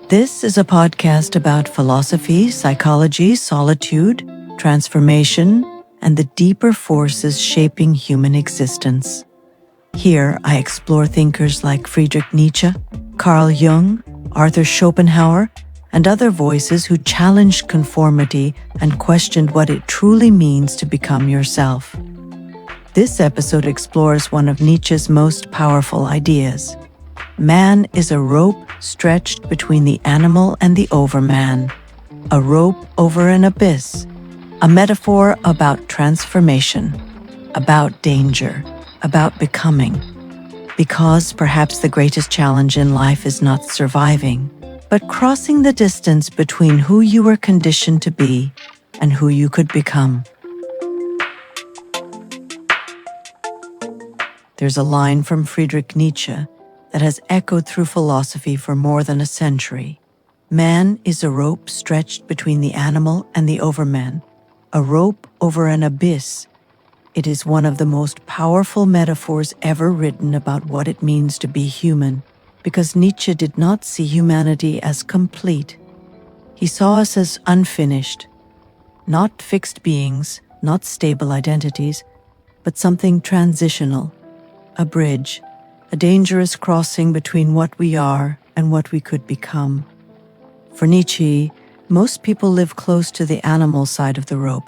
This is a podcast about philosophy, psychology, solitude, transformation, and the deeper forces shaping human existence. Here, I explore thinkers like Friedrich Nietzsche, Carl Jung, Arthur Schopenhauer, and other voices who challenged conformity and questioned what it truly means to become yourself. This episode explores one of Nietzsche's most powerful ideas. Man is a rope stretched between the animal and the overman, a rope over an abyss, a metaphor about transformation, about danger, about becoming. Because perhaps the greatest challenge in life is not surviving, but crossing the distance between who you were conditioned to be and who you could become. There's a line from Friedrich Nietzsche that has echoed through philosophy for more than a century. Man is a rope stretched between the animal and the overman, a rope over an abyss. It is one of the most powerful metaphors ever written about what it means to be human, because Nietzsche did not see humanity as complete. He saw us as unfinished, not fixed beings, not stable identities, but something transitional, a bridge, a dangerous crossing between what we are and what we could become. For Nietzsche, most people live close to the animal side of the rope,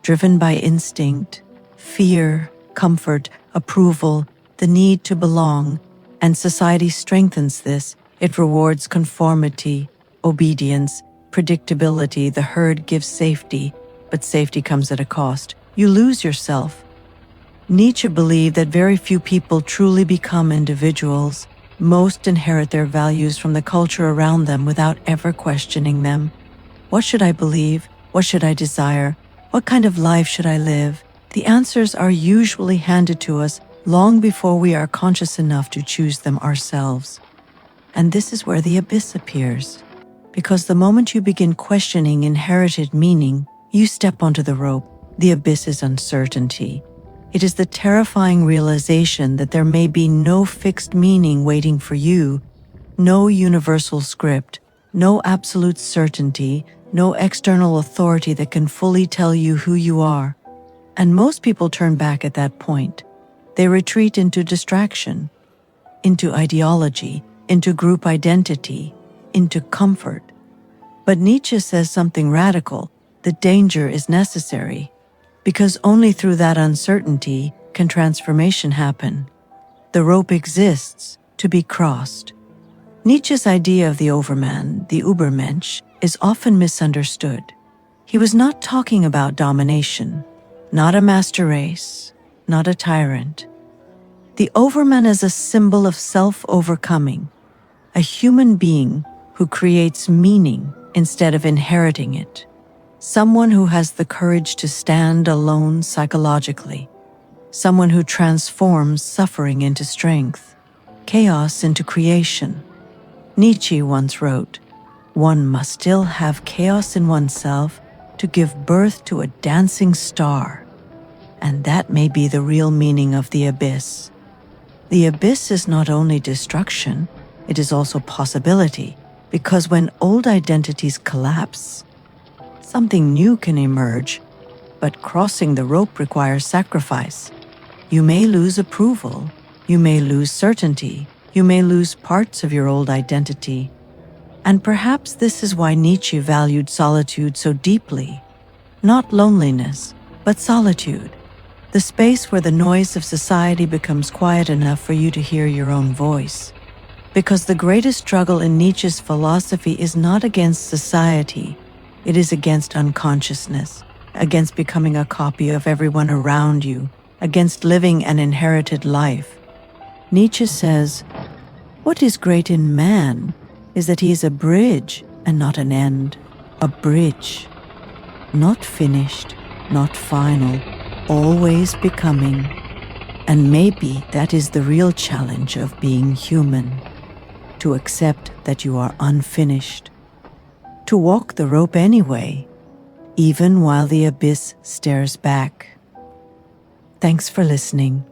driven by instinct, fear, comfort, approval, the need to belong, and society strengthens this. It rewards conformity, obedience, predictability. The herd gives safety, but safety comes at a cost. You lose yourself. Nietzsche believed that very few people truly become individuals. Most inherit their values from the culture around them without ever questioning them. What should I believe? What should I desire? What kind of life should I live? The answers are usually handed to us long before we are conscious enough to choose them ourselves. And this is where the abyss appears. Because the moment you begin questioning inherited meaning, you step onto the rope. The abyss is uncertainty. It is the terrifying realization that there may be no fixed meaning waiting for you, no universal script, no absolute certainty, no external authority that can fully tell you who you are. And most people turn back at that point. They retreat into distraction, into ideology, into group identity, into comfort. But Nietzsche says something radical: the danger is necessary. Because only through that uncertainty can transformation happen. The rope exists to be crossed. Nietzsche's idea of the overman, the Übermensch, is often misunderstood. He was not talking about domination, not a master race, not a tyrant. The overman is a symbol of self-overcoming, a human being who creates meaning instead of inheriting it. Someone who has the courage to stand alone psychologically. Someone who transforms suffering into strength, chaos into creation. Nietzsche once wrote, "One must still have chaos in oneself to give birth to a dancing star." And that may be the real meaning of the abyss. The abyss is not only destruction, it is also possibility, because when old identities collapse, something new can emerge, but crossing the rope requires sacrifice. You may lose approval, you may lose certainty, you may lose parts of your old identity. And perhaps this is why Nietzsche valued solitude so deeply. Not loneliness, but solitude. The space where the noise of society becomes quiet enough for you to hear your own voice. Because the greatest struggle in Nietzsche's philosophy is not against society, it is against unconsciousness, against becoming a copy of everyone around you, against living an inherited life. Nietzsche says, "What is great in man is that he is a bridge and not an end, a bridge, not finished, not final, always becoming." And maybe that is the real challenge of being human, to accept that you are unfinished, to walk the rope anyway, even while the abyss stares back. Thanks for listening.